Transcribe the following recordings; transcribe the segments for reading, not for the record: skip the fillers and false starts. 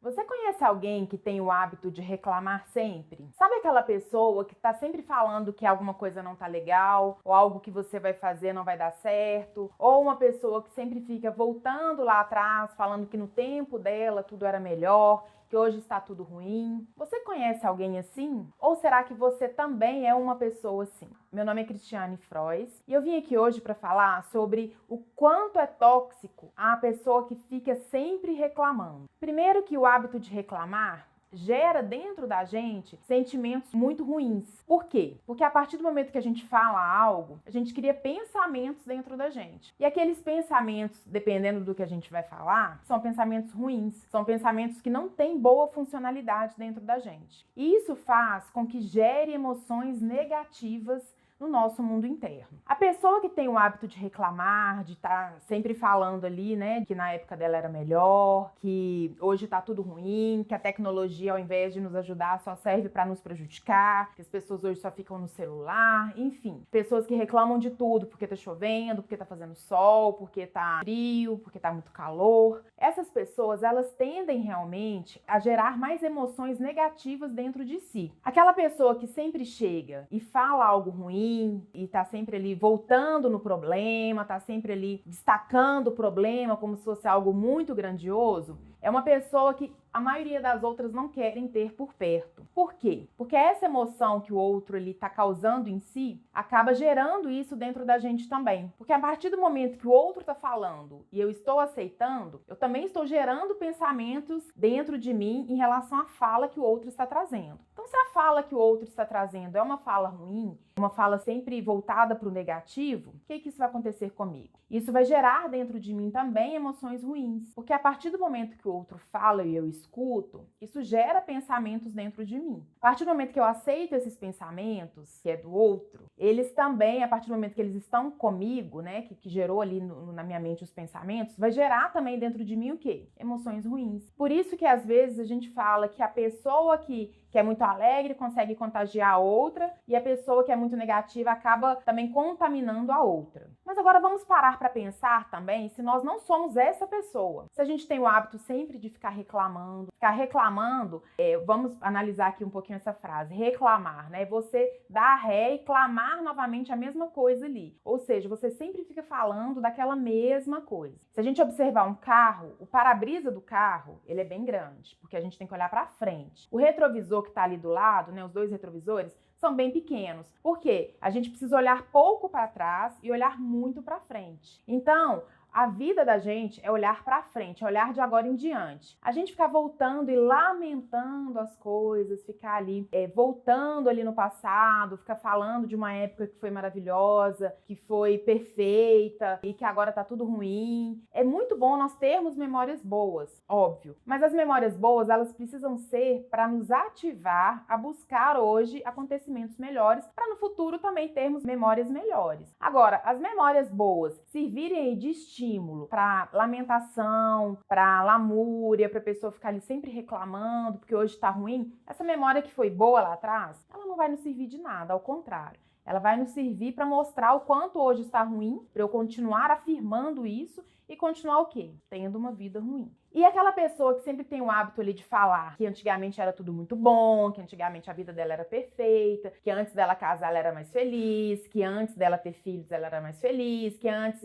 Você conhece alguém que tem o hábito de reclamar sempre? Sabe aquela pessoa que está sempre falando que alguma coisa não tá legal, ou algo que você vai fazer não vai dar certo, ou uma pessoa que sempre fica voltando lá atrás, falando que no tempo dela tudo era melhor, que hoje está tudo ruim? Você conhece alguém assim? Ou será que você também é uma pessoa assim? Meu nome é Cristiane Frois e eu vim aqui hoje para falar sobre o quanto é tóxico a pessoa que fica sempre reclamando. Primeiro que o hábito de reclamar gera dentro da gente sentimentos muito ruins. Por quê? Porque a partir do momento que a gente fala algo, a gente cria pensamentos dentro da gente. E aqueles pensamentos, dependendo do que a gente vai falar, são pensamentos ruins, são pensamentos que não têm boa funcionalidade dentro da gente. E isso faz com que gere emoções negativas no nosso mundo interno. A pessoa que tem o hábito de reclamar, de estar sempre falando ali, né, que na época dela era melhor, que hoje tá tudo ruim, que a tecnologia, ao invés de nos ajudar, só serve para nos prejudicar, que as pessoas hoje só ficam no celular, enfim. Pessoas que reclamam de tudo, porque tá chovendo, porque tá fazendo sol, porque tá frio, porque tá muito calor. Essas pessoas, elas tendem realmente a gerar mais emoções negativas dentro de si. Aquela pessoa que sempre chega e fala algo ruim, e tá sempre ali voltando no problema, tá sempre ali destacando o problema como se fosse algo muito grandioso, é uma pessoa que a maioria das outras não querem ter por perto. Por quê? Porque essa emoção que o outro ali tá causando em si acaba gerando isso dentro da gente também. Porque a partir do momento que o outro tá falando e eu estou aceitando, eu também estou gerando pensamentos dentro de mim em relação à fala que o outro está trazendo. Então, se a fala que o outro está trazendo é uma fala ruim, uma fala sempre voltada para o negativo, o que isso vai acontecer comigo? Isso vai gerar dentro de mim também emoções ruins, porque a partir do momento que o outro fala e eu escuto, isso gera pensamentos dentro de mim. A partir do momento que eu aceito esses pensamentos, que é do outro, eles também, a partir do momento que eles estão comigo, né, que gerou ali na minha mente os pensamentos, vai gerar também dentro de mim o quê? Emoções ruins. Por isso que às vezes a gente fala que a pessoa que é muito alegre consegue contagiar a outra e a pessoa que é muito negativa acaba também contaminando a outra. Mas agora vamos parar para pensar também se nós não somos essa pessoa. Se a gente tem o hábito sempre de ficar reclamando, vamos analisar aqui um pouquinho essa frase, reclamar, né? Você dar ré e clamar novamente a mesma coisa ali. Ou seja, você sempre fica falando daquela mesma coisa. Se a gente observar um carro, o para-brisa do carro, ele é bem grande, porque a gente tem que olhar para frente. O retrovisor que está ali do lado, né, os dois retrovisores, são bem pequenos. Por quê? A gente precisa olhar pouco para trás e olhar muito para frente. Então, a vida da gente é olhar para frente, é olhar de agora em diante. A gente ficar voltando e lamentando as coisas, ficar ali voltando ali no passado, ficar falando de uma época que foi maravilhosa, que foi perfeita e que agora tá tudo ruim. É muito bom nós termos memórias boas, óbvio. Mas as memórias boas, elas precisam ser para nos ativar a buscar hoje acontecimentos melhores, para no futuro também termos memórias melhores. Agora, as memórias boas servirem de estímulo para lamentação, para lamúria, para a pessoa ficar ali sempre reclamando porque hoje está ruim, essa memória que foi boa lá atrás, ela não vai nos servir de nada, ao contrário. Ela vai nos servir para mostrar o quanto hoje está ruim, para eu continuar afirmando isso e continuar o quê? Tendo uma vida ruim. E aquela pessoa que sempre tem o hábito ali de falar que antigamente era tudo muito bom, que antigamente a vida dela era perfeita, que antes dela casar ela era mais feliz, que antes dela ter filhos ela era mais feliz, que antes,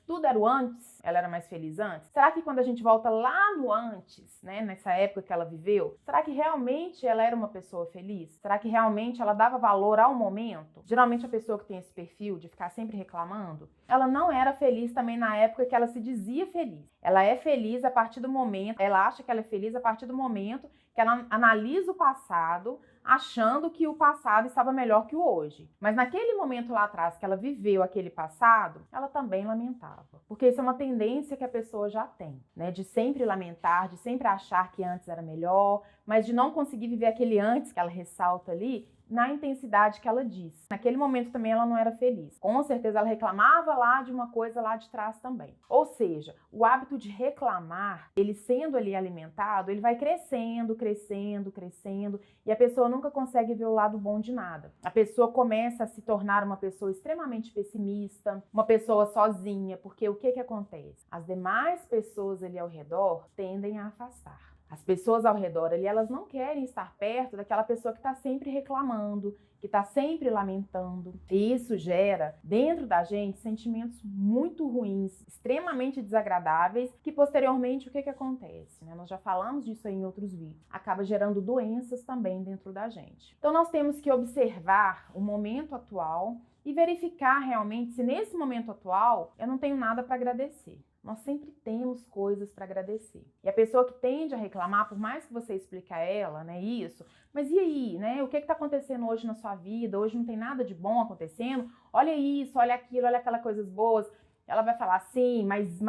tudo era o antes, ela era mais feliz antes. Será que quando a gente volta lá no antes, né, nessa época que ela viveu, será que realmente ela era uma pessoa feliz? Será que realmente ela dava valor ao momento? Geralmente a pessoa que tem esse perfil de ficar sempre reclamando, ela não era feliz também na época que ela se dizia feliz. Ela é feliz a partir do momento, ela acha que ela é feliz a partir do momento que ela analisa o passado, achando que o passado estava melhor que o hoje. Mas naquele momento lá atrás que ela viveu aquele passado, ela também lamentava. Porque isso é uma tendência que a pessoa já tem, né? De sempre lamentar, de sempre achar que antes era melhor, mas de não conseguir viver aquele antes que ela ressalta ali, na intensidade que ela diz. Naquele momento também ela não era feliz. Com certeza ela reclamava lá de uma coisa lá de trás também. Ou seja, o hábito de reclamar, ele sendo ali alimentado, ele vai crescendo, crescendo, crescendo, e a pessoa nunca consegue ver o lado bom de nada. A pessoa começa a se tornar uma pessoa extremamente pessimista, uma pessoa sozinha, porque o que acontece? As demais pessoas ali ao redor tendem a afastar. As pessoas ao redor ali, elas não querem estar perto daquela pessoa que está sempre reclamando, que está sempre lamentando. E isso gera dentro da gente sentimentos muito ruins, extremamente desagradáveis, que posteriormente o que acontece? Nós já falamos disso aí em outros vídeos. Acaba gerando doenças também dentro da gente. Então nós temos que observar o momento atual e verificar realmente se nesse momento atual eu não tenho nada para agradecer. Nós sempre temos coisas para agradecer. E a pessoa que tende a reclamar, por mais que você explique a ela, né, isso, mas e aí, né? O que está acontecendo hoje na sua vida? Hoje não tem nada de bom acontecendo? Olha isso, olha aquilo, olha aquelas coisas boas. Ela vai falar sim, mas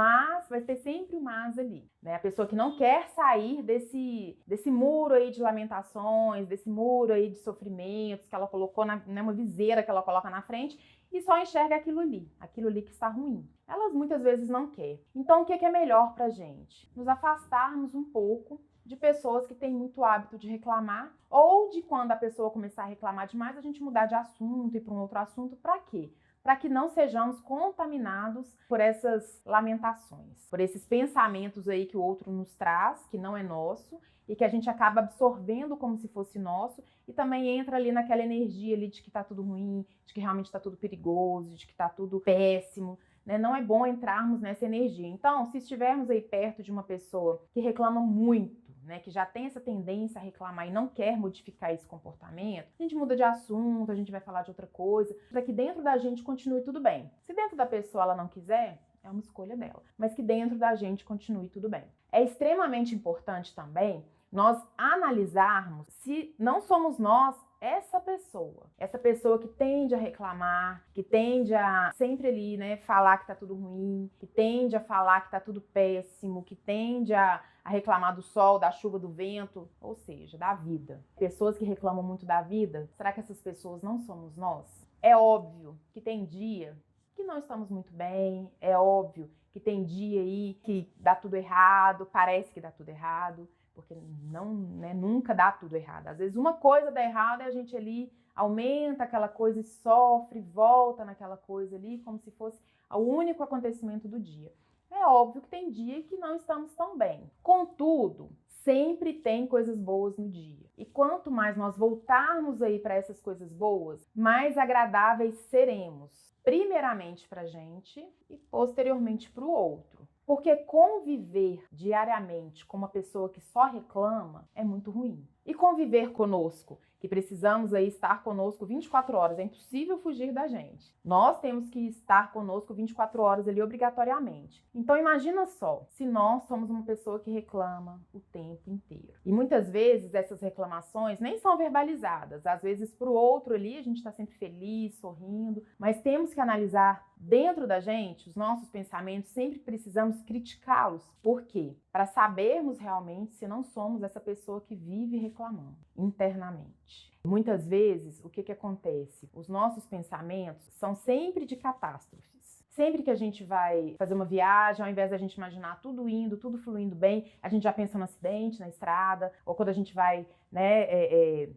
vai ter sempre o mas ali, né? A pessoa que não quer sair desse muro aí de lamentações, desse muro aí de sofrimentos que ela colocou uma viseira que ela coloca na frente e só enxerga aquilo ali que está ruim. Elas muitas vezes não querem. Então o que é melhor pra gente? Nos afastarmos um pouco de pessoas que têm muito hábito de reclamar, ou de quando a pessoa começar a reclamar demais, a gente mudar de assunto e para um outro assunto. Para quê? Para que não sejamos contaminados por essas lamentações, por esses pensamentos aí que o outro nos traz, que não é nosso, e que a gente acaba absorvendo como se fosse nosso, e também entra ali naquela energia ali de que tá tudo ruim, de que realmente tá tudo perigoso, de que tá tudo péssimo, né? Não é bom entrarmos nessa energia. Então, se estivermos aí perto de uma pessoa que reclama muito, né, que já tem essa tendência a reclamar e não quer modificar esse comportamento, a gente muda de assunto, a gente vai falar de outra coisa, para que dentro da gente continue tudo bem. Se dentro da pessoa ela não quiser, é uma escolha dela, mas que dentro da gente continue tudo bem. É extremamente importante também nós analisarmos se não somos nós essa pessoa que tende a reclamar, que tende a sempre ali, né, falar que tá tudo ruim, que tende a falar que tá tudo péssimo, que tende a reclamar do sol, da chuva, do vento, ou seja, da vida. Pessoas que reclamam muito da vida, será que essas pessoas não somos nós? É óbvio que tem dia que não estamos muito bem, é óbvio que tem dia aí que dá tudo errado, parece que dá tudo errado, porque não, né, nunca dá tudo errado. Às vezes uma coisa dá errado e a gente ali aumenta aquela coisa e sofre, volta naquela coisa ali, como se fosse o único acontecimento do dia. É óbvio que tem dia que não estamos tão bem. Contudo, sempre tem coisas boas no dia. E quanto mais nós voltarmos aí para essas coisas boas, mais agradáveis seremos. Primeiramente para a gente e posteriormente para o outro. Porque conviver diariamente com uma pessoa que só reclama é muito ruim. E conviver conosco, que precisamos aí estar conosco 24 horas, é impossível fugir da gente. Nós temos que estar conosco 24 horas ali obrigatoriamente. Então imagina só, se nós somos uma pessoa que reclama o tempo inteiro. E muitas vezes essas reclamações nem são verbalizadas. Às vezes para o outro ali a gente está sempre feliz, sorrindo, mas temos que analisar dentro da gente os nossos pensamentos, sempre precisamos criticá-los. Por quê? Para sabermos realmente se não somos essa pessoa que vive reclamando internamente. Muitas vezes, o que acontece? Os nossos pensamentos são sempre de catástrofes. Sempre que a gente vai fazer uma viagem, ao invés da gente imaginar tudo indo, tudo fluindo bem, a gente já pensa no acidente na estrada, ou quando a gente vai, né,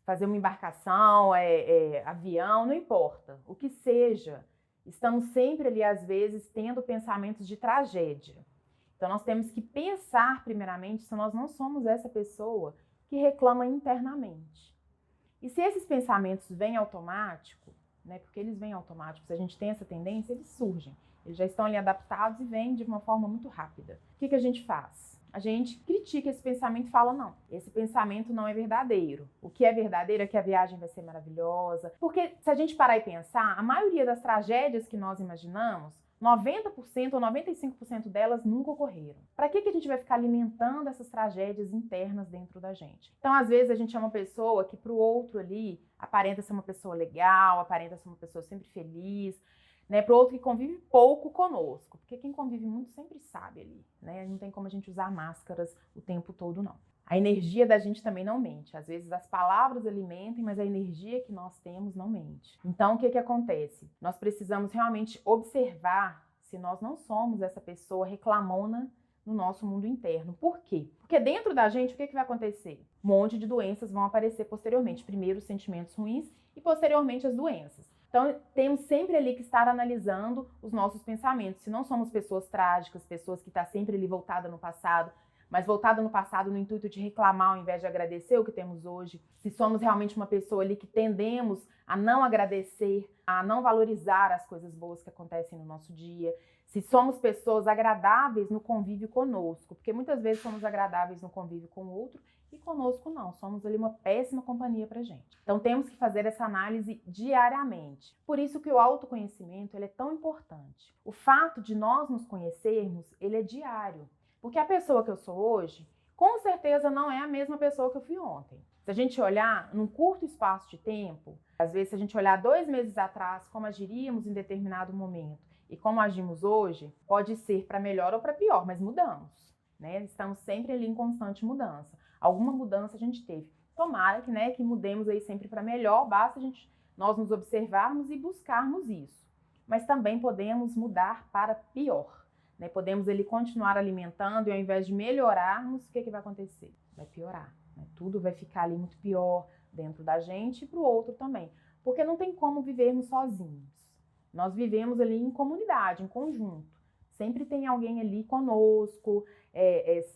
fazer uma embarcação, avião, não importa. O que seja, estamos sempre ali, às vezes, tendo pensamentos de tragédia. Então, nós temos que pensar, primeiramente, se nós não somos essa pessoa que reclama internamente. E se esses pensamentos vêm automático, né, porque eles vêm automáticos, a gente tem essa tendência, eles surgem. Eles já estão ali adaptados e vêm de uma forma muito rápida. O que a gente faz? A gente critica esse pensamento e fala, não, esse pensamento não é verdadeiro. O que é verdadeiro é que a viagem vai ser maravilhosa. Porque se a gente parar e pensar, a maioria das tragédias que nós imaginamos, 90% ou 95% delas nunca ocorreram. Para que a gente vai ficar alimentando essas tragédias internas dentro da gente? Então, às vezes, a gente é uma pessoa que para o outro ali aparenta ser uma pessoa legal, aparenta ser uma pessoa sempre feliz, né, para o outro que convive pouco conosco, porque quem convive muito sempre sabe ali, né? Não tem como a gente usar máscaras o tempo todo, não. A energia da gente também não mente. Às vezes as palavras alimentam, mas a energia que nós temos não mente. Então, o que acontece? Nós precisamos realmente observar se nós não somos essa pessoa reclamona no nosso mundo interno. Por quê? Porque dentro da gente, o que vai acontecer? Um monte de doenças vão aparecer posteriormente. Primeiro os sentimentos ruins e posteriormente as doenças. Então, temos sempre ali que estar analisando os nossos pensamentos. Se não somos pessoas trágicas, pessoas que estão sempre ali voltadas no passado, mas voltada no passado no intuito de reclamar ao invés de agradecer o que temos hoje, se somos realmente uma pessoa ali que tendemos a não agradecer, a não valorizar as coisas boas que acontecem no nosso dia, se somos pessoas agradáveis no convívio conosco, porque muitas vezes somos agradáveis no convívio com o outro e conosco não, somos ali uma péssima companhia pra gente. Então temos que fazer essa análise diariamente. Por isso que o autoconhecimento ele é tão importante. O fato de nós nos conhecermos, ele é diário. Porque a pessoa que eu sou hoje, com certeza não é a mesma pessoa que eu fui ontem. Se a gente olhar num curto espaço de tempo, às vezes se a gente olhar 2 meses atrás, como agiríamos em determinado momento e como agimos hoje, pode ser para melhor ou para pior, mas mudamos, né? Estamos sempre ali em constante mudança. Alguma mudança a gente teve. Tomara que, né, que mudemos aí sempre para melhor, basta nós nos observarmos e buscarmos isso. Mas também podemos mudar para pior. Né? Podemos ele continuar alimentando e ao invés de melhorarmos, o que vai acontecer? Vai piorar. Né? Tudo vai ficar ali muito pior dentro da gente e para o outro também. Porque não tem como vivermos sozinhos. Nós vivemos ali em comunidade, em conjunto. Sempre tem alguém ali conosco,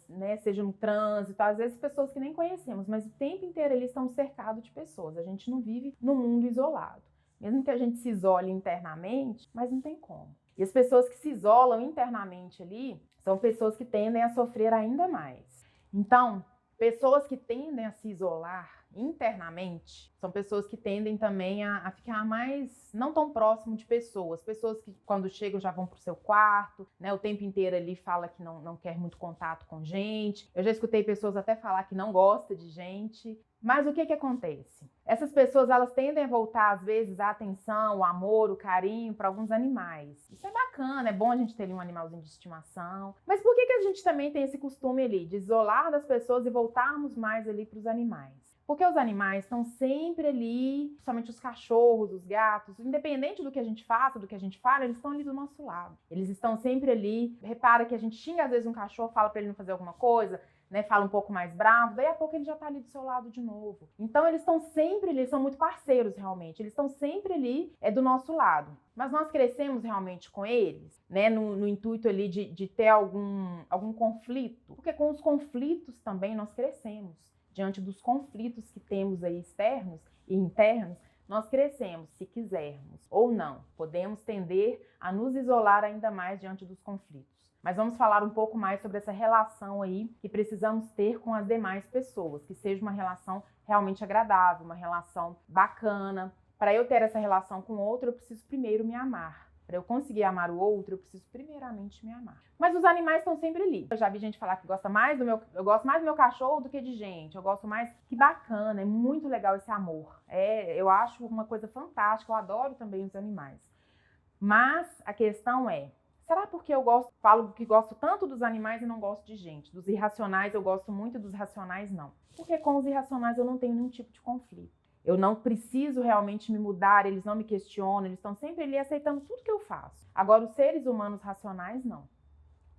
né? Seja no trânsito, às vezes pessoas que nem conhecemos, mas o tempo inteiro eles estão cercados de pessoas. A gente não vive num mundo isolado. Mesmo que a gente se isole internamente, mas não tem como. E as pessoas que se isolam internamente ali são pessoas que tendem a sofrer ainda mais. Então, pessoas que tendem a se isolar internamente são pessoas que tendem também a ficar mais, não tão próximo de pessoas que quando chegam já vão pro seu quarto, né, o tempo inteiro ali fala que não quer muito contato com gente. Eu já escutei pessoas até falar que não gosta de gente. Mas o que acontece? Essas pessoas, elas tendem a voltar, às vezes, a atenção, o amor, o carinho para alguns animais. Isso é bacana, é bom a gente ter um animalzinho de estimação. Mas por que a gente também tem esse costume ali de isolar das pessoas e voltarmos mais ali para os animais? Porque os animais estão sempre ali, principalmente os cachorros, os gatos, independente do que a gente faça, do que a gente fala, eles estão ali do nosso lado. Eles estão sempre ali. Repara que a gente xinga às vezes um cachorro, fala para ele não fazer alguma coisa, né, fala um pouco mais bravo, daí a pouco ele já tá ali do seu lado de novo. Então eles estão sempre ali, eles são muito parceiros realmente, eles estão sempre ali do nosso lado. Mas nós crescemos realmente com eles, né, no intuito ali de ter algum conflito, porque com os conflitos também nós crescemos. Diante dos conflitos que temos aí externos e internos, nós crescemos, se quisermos ou não. Podemos tender a nos isolar ainda mais diante dos conflitos. Mas vamos falar um pouco mais sobre essa relação aí que precisamos ter com as demais pessoas, que seja uma relação realmente agradável, uma relação bacana. Para eu ter essa relação com o outro, eu preciso primeiro me amar. Para eu conseguir amar o outro, eu preciso primeiramente me amar. Mas os animais estão sempre ali. Eu já vi gente falar que eu gosto mais do meu cachorro do que de gente. Eu gosto mais. Que bacana, é muito legal esse amor. Eu acho uma coisa fantástica, eu adoro também os animais. Mas a questão é, será porque falo que gosto tanto dos animais e não gosto de gente? Dos irracionais eu gosto muito, dos racionais não. Porque com os irracionais eu não tenho nenhum tipo de conflito. Eu não preciso realmente me mudar, eles não me questionam, eles estão sempre ali aceitando tudo que eu faço. Agora, os seres humanos racionais, não.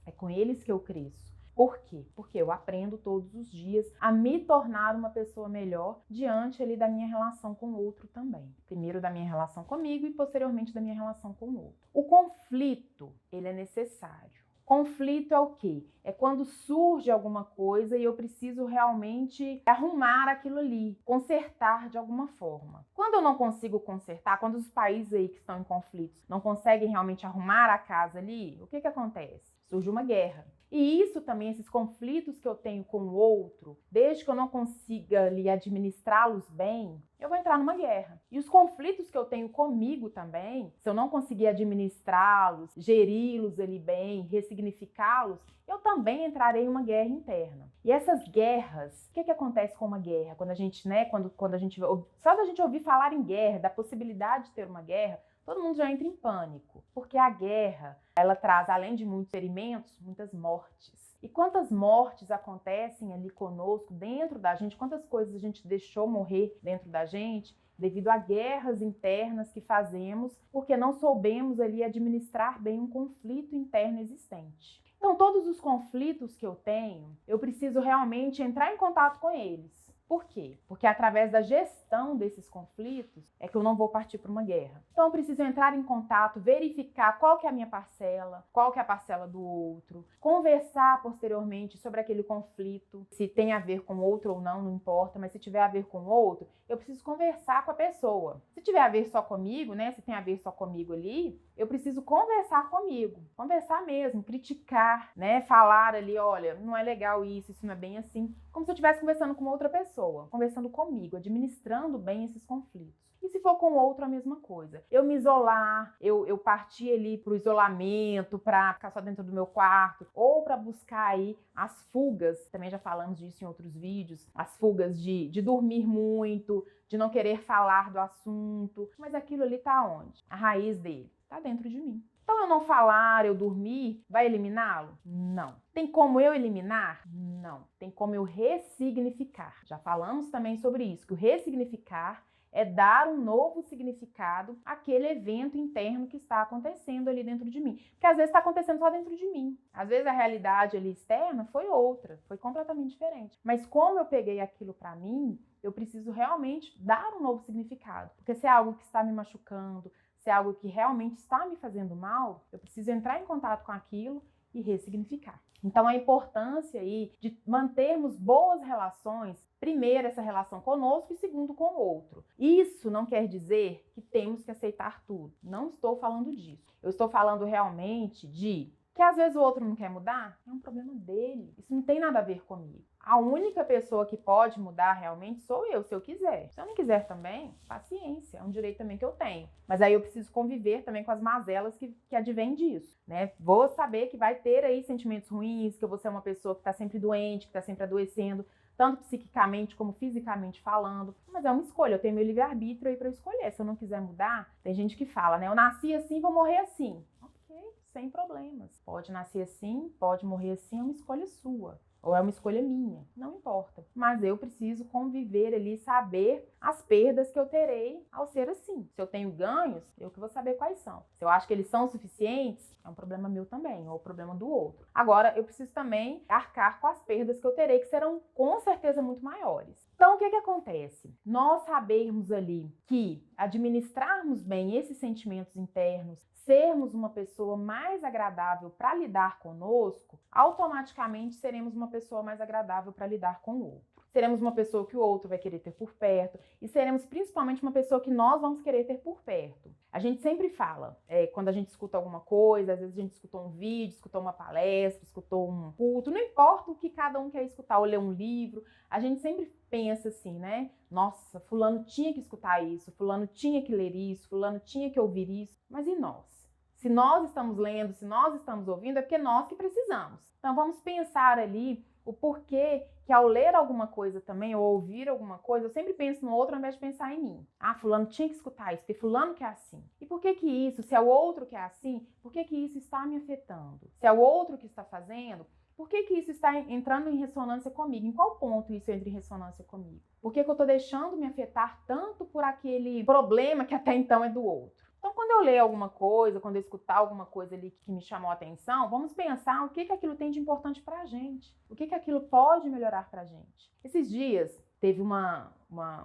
É com eles que eu cresço. Por quê? Porque eu aprendo todos os dias a me tornar uma pessoa melhor diante ali da minha relação com o outro também. Primeiro da minha relação comigo e posteriormente da minha relação com o outro. O conflito, ele é necessário. Conflito é o quê? É quando surge alguma coisa e eu preciso realmente arrumar aquilo ali, consertar de alguma forma. Quando eu não consigo consertar, quando os países aí que estão em conflitos não conseguem realmente arrumar a casa ali, o que acontece? Surge uma guerra. E isso também, esses conflitos que eu tenho com o outro, desde que eu não consiga ali administrá-los bem, eu vou entrar numa guerra. E os conflitos que eu tenho comigo também, se eu não conseguir administrá-los, geri-los ali bem, ressignificá-los, eu também entrarei em uma guerra interna. E essas guerras, o que acontece com uma guerra? Quando a gente, né, quando a gente, só da gente ouvir falar em guerra, da possibilidade de ter uma guerra, todo mundo já entra em pânico, porque a guerra, ela traz, além de muitos ferimentos, muitas mortes. E quantas mortes acontecem ali conosco, dentro da gente, quantas coisas a gente deixou morrer dentro da gente, devido a guerras internas que fazemos, porque não soubemos ali administrar bem um conflito interno existente. Então, todos os conflitos que eu tenho, eu preciso realmente entrar em contato com eles. Por quê? Porque através da gestão desses conflitos é que eu não vou partir para uma guerra. Então eu preciso entrar em contato, verificar qual que é a minha parcela, qual que é a parcela do outro, conversar posteriormente sobre aquele conflito, se tem a ver com o outro ou não, não importa, mas se tiver a ver com o outro, eu preciso conversar com a pessoa. Se tiver a ver só comigo, né, se tem a ver só comigo ali, eu preciso conversar comigo, conversar mesmo, criticar, né, falar ali, olha, não é legal isso não é bem assim, como se eu estivesse conversando com outra pessoa, conversando comigo, administrando bem esses conflitos. E se for com outro, a mesma coisa. Eu me isolar, eu partir ali pro isolamento, para ficar só dentro do meu quarto, ou para buscar aí as fugas, também já falamos disso em outros vídeos, as fugas de dormir muito, de não querer falar do assunto, mas aquilo ali tá onde? A raiz dele tá dentro de mim. Então, eu não falar, eu dormir, vai eliminá-lo? Não. Tem como eu eliminar? Não. Tem como eu ressignificar. Já falamos também sobre isso, que o ressignificar é dar um novo significado àquele evento interno que está acontecendo ali dentro de mim. Porque às vezes está acontecendo só dentro de mim. Às vezes a realidade ali externa foi outra, foi completamente diferente. Mas como eu peguei aquilo para mim, eu preciso realmente dar um novo significado. Porque se é algo que está me machucando, se é algo que realmente está me fazendo mal, eu preciso entrar em contato com aquilo e ressignificar. Então, a importância aí de mantermos boas relações, primeiro essa relação conosco e segundo com o outro. Isso não quer dizer que temos que aceitar tudo. Não estou falando disso. Eu estou falando realmente de que às vezes o outro não quer mudar, é um problema dele. Isso não tem nada a ver comigo. A única pessoa que pode mudar realmente sou eu, se eu quiser. Se eu não quiser também, paciência, é um direito também que eu tenho. Mas aí eu preciso conviver também com as mazelas que advêm disso, né? Vou saber que vai ter aí sentimentos ruins, que eu vou ser uma pessoa que está sempre doente, que está sempre adoecendo, tanto psiquicamente como fisicamente falando. Mas é uma escolha, eu tenho meu livre-arbítrio aí para eu escolher. Se eu não quiser mudar, tem gente que fala, né? Eu nasci assim, vou morrer assim. Ok, sem problemas. Pode nascer assim, pode morrer assim, é uma escolha sua. Ou é uma escolha minha, não importa. Mas eu preciso conviver ali, saber as perdas que eu terei ao ser assim. Se eu tenho ganhos, eu que vou saber quais são. Se eu acho que eles são suficientes, é um problema meu também, ou problema do outro. Agora, eu preciso também arcar com as perdas que eu terei, que serão com certeza muito maiores. Então, o que acontece? Nós sabermos ali que administrarmos bem esses sentimentos internos, sermos uma pessoa mais agradável para lidar conosco, automaticamente seremos uma pessoa mais agradável para lidar com o outro. Seremos uma pessoa que o outro vai querer ter por perto e seremos principalmente uma pessoa que nós vamos querer ter por perto. A gente sempre fala, quando a gente escuta alguma coisa, às vezes a gente escutou um vídeo, escutou uma palestra, escutou um culto, não importa o que cada um quer escutar, ou ler um livro, a gente sempre pensa assim, né? Nossa, fulano tinha que escutar isso, fulano tinha que ler isso, fulano tinha que ouvir isso, mas e nós? Se nós estamos lendo, se nós estamos ouvindo, é porque nós que precisamos. Então vamos pensar ali o porquê que ao ler alguma coisa também, ou ouvir alguma coisa, eu sempre penso no outro ao invés de pensar em mim. Ah, fulano tinha que escutar isso, porque fulano que é assim. E por que isso, se é o outro que é assim, por que isso está me afetando? Se é o outro que está fazendo, por que isso está entrando em ressonância comigo? Em qual ponto isso entra em ressonância comigo? Por que eu estou deixando me afetar tanto por aquele problema que até então é do outro? Então, quando eu ler alguma coisa, quando eu escutar alguma coisa ali que me chamou a atenção, vamos pensar o que aquilo tem de importante pra gente. O que aquilo pode melhorar pra gente. Esses dias, teve um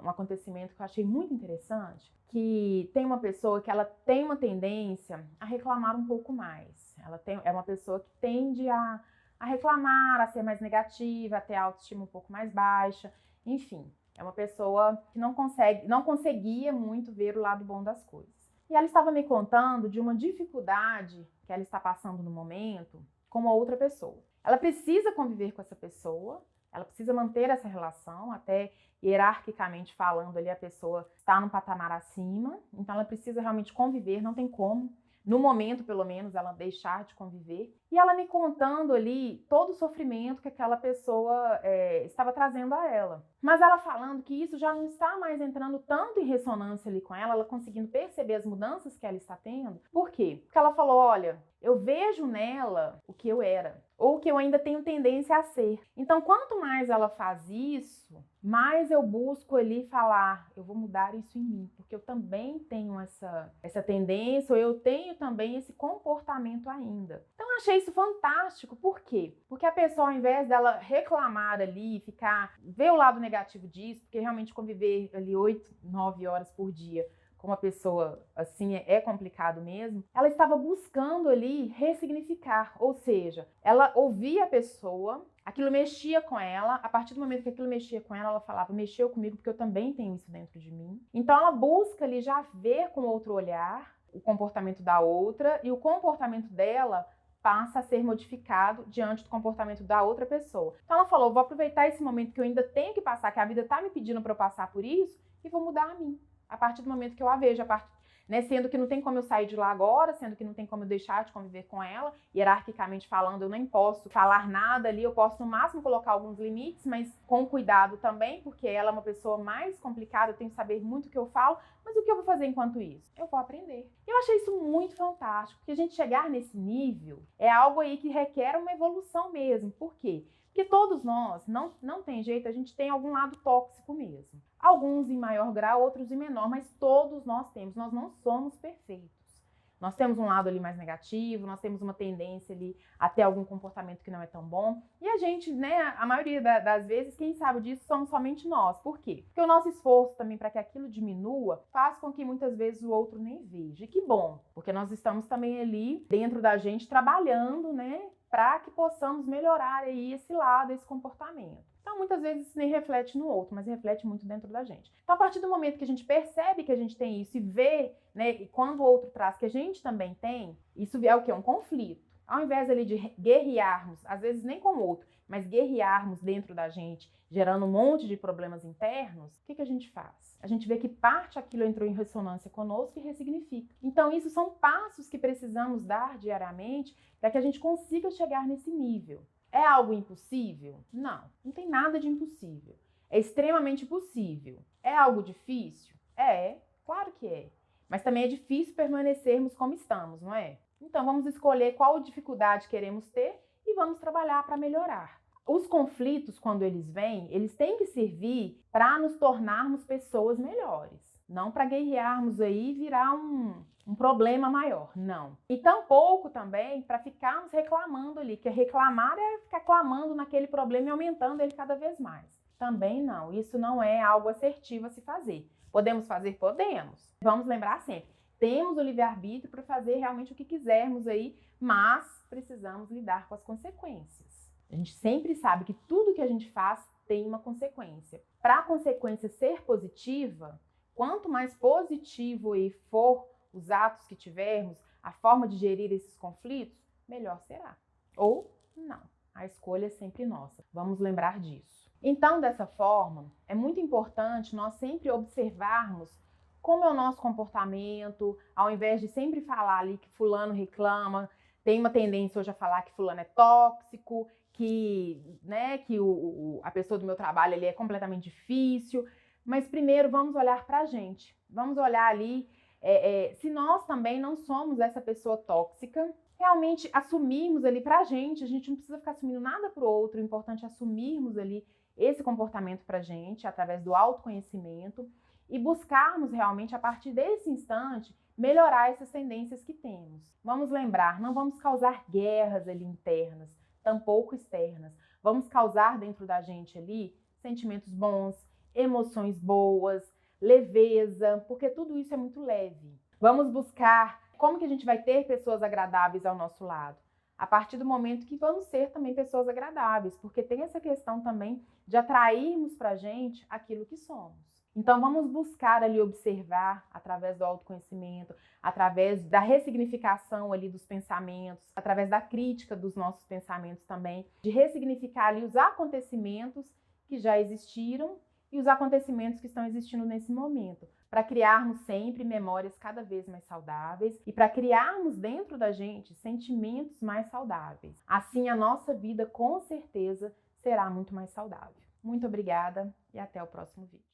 acontecimento que eu achei muito interessante, que tem uma pessoa que ela tem uma tendência a reclamar um pouco mais. É uma pessoa que tende a reclamar, a ser mais negativa, a ter a autoestima um pouco mais baixa, enfim. É uma pessoa que não conseguia muito ver o lado bom das coisas. E ela estava me contando de uma dificuldade que ela está passando no momento com uma outra pessoa. Ela precisa conviver com essa pessoa, ela precisa manter essa relação, até hierarquicamente falando ali a pessoa está num patamar acima, então ela precisa realmente conviver, não tem como. No momento, pelo menos, ela deixar de conviver. E ela me contando ali todo o sofrimento que aquela pessoa estava trazendo a ela. Mas ela falando que isso já não está mais entrando tanto em ressonância ali com ela conseguindo perceber as mudanças que ela está tendo. Por quê? Porque ela falou, olha, eu vejo nela o que eu era. ou que eu ainda tenho tendência a ser. Então, quanto mais ela faz isso, mais eu busco ali falar, eu vou mudar isso em mim, porque eu também tenho essa tendência, ou eu tenho também esse comportamento ainda. Então, eu achei isso fantástico. Por quê? Porque a pessoa, ao invés dela reclamar ali, ver o lado negativo disso, porque realmente conviver ali 8, 9 horas por dia com uma pessoa assim é complicado mesmo, ela estava buscando ali ressignificar, ou seja, ela ouvia a pessoa, aquilo mexia com ela, a partir do momento que aquilo mexia com ela, ela falava, mexeu comigo porque eu também tenho isso dentro de mim. Então ela busca ali já ver com outro olhar o comportamento da outra e o comportamento dela passa a ser modificado diante do comportamento da outra pessoa. Então ela falou, vou aproveitar esse momento que eu ainda tenho que passar, que a vida está me pedindo para eu passar por isso, e vou mudar a mim. A partir do momento que eu a vejo, sendo que não tem como eu sair de lá agora, sendo que não tem como eu deixar de conviver com ela, hierarquicamente falando, eu nem posso falar nada ali, eu posso no máximo colocar alguns limites, mas com cuidado também, porque ela é uma pessoa mais complicada, eu tenho que saber muito o que eu falo, mas o que eu vou fazer enquanto isso? Eu vou aprender. Eu achei isso muito fantástico, porque a gente chegar nesse nível é algo aí que requer uma evolução mesmo. Por quê? Porque todos nós, não tem jeito, a gente tem algum lado tóxico mesmo. Alguns em maior grau, outros em menor, mas todos nós temos. Nós não somos perfeitos. Nós temos um lado ali mais negativo, nós temos uma tendência ali a ter algum comportamento que não é tão bom. E a gente, né, a maioria das vezes, quem sabe disso somos somente nós. Por quê? Porque o nosso esforço também para que aquilo diminua faz com que muitas vezes o outro nem veja. E que bom, porque nós estamos também ali dentro da gente trabalhando, né, para que possamos melhorar aí esse lado, esse comportamento. Então, muitas vezes isso nem reflete no outro, mas reflete muito dentro da gente. Então, a partir do momento que a gente percebe que a gente tem isso e vê, né, e quando o outro traz que a gente também tem, isso é o quê? Um conflito. Ao invés ali de guerrearmos, às vezes nem com o outro, mas guerrearmos dentro da gente, gerando um monte de problemas internos, o que a gente faz? A gente vê que parte daquilo entrou em ressonância conosco e ressignifica. Então, isso são passos que precisamos dar diariamente para que a gente consiga chegar nesse nível. É algo impossível? Não, não tem nada de impossível. É extremamente possível. É algo difícil? É, claro que é. Mas também é difícil permanecermos como estamos, não é? Então vamos escolher qual dificuldade queremos ter e vamos trabalhar para melhorar. Os conflitos, quando eles vêm, eles têm que servir para nos tornarmos pessoas melhores. Não para guerrearmos aí e virar um problema maior, não. E tampouco também para ficarmos reclamando ali, que reclamar é ficar clamando naquele problema e aumentando ele cada vez mais. Também não, isso não é algo assertivo a se fazer. Podemos fazer? Podemos. Vamos lembrar sempre, temos o livre-arbítrio para fazer realmente o que quisermos aí, mas precisamos lidar com as consequências. A gente sempre sabe que tudo que a gente faz tem uma consequência. Para a consequência ser positiva, quanto mais positivo for os atos que tivermos, a forma de gerir esses conflitos, melhor será. Ou não. A escolha é sempre nossa. Vamos lembrar disso. Então, dessa forma, é muito importante nós sempre observarmos como é o nosso comportamento, ao invés de sempre falar ali que fulano reclama, tem uma tendência hoje a falar que fulano é tóxico, que, né, a pessoa do meu trabalho ali é completamente difícil. Mas primeiro vamos olhar para a gente. Vamos olhar ali se nós também não somos essa pessoa tóxica, realmente assumirmos ali pra gente, a gente não precisa ficar assumindo nada pro outro, o importante é assumirmos ali esse comportamento pra gente, através do autoconhecimento, e buscarmos realmente, a partir desse instante, melhorar essas tendências que temos. Vamos lembrar, não vamos causar guerras ali internas, tampouco externas. Vamos causar dentro da gente ali sentimentos bons, emoções boas, leveza, porque tudo isso é muito leve. Vamos buscar como que a gente vai ter pessoas agradáveis ao nosso lado. A partir do momento que vamos ser também pessoas agradáveis, porque tem essa questão também de atrairmos pra gente aquilo que somos. Então vamos buscar ali observar através do autoconhecimento, através da ressignificação ali dos pensamentos, através da crítica dos nossos pensamentos também, de ressignificar ali os acontecimentos que já existiram e os acontecimentos que estão existindo nesse momento, para criarmos sempre memórias cada vez mais saudáveis e para criarmos dentro da gente sentimentos mais saudáveis. Assim, a nossa vida com certeza será muito mais saudável. Muito obrigada e até o próximo vídeo.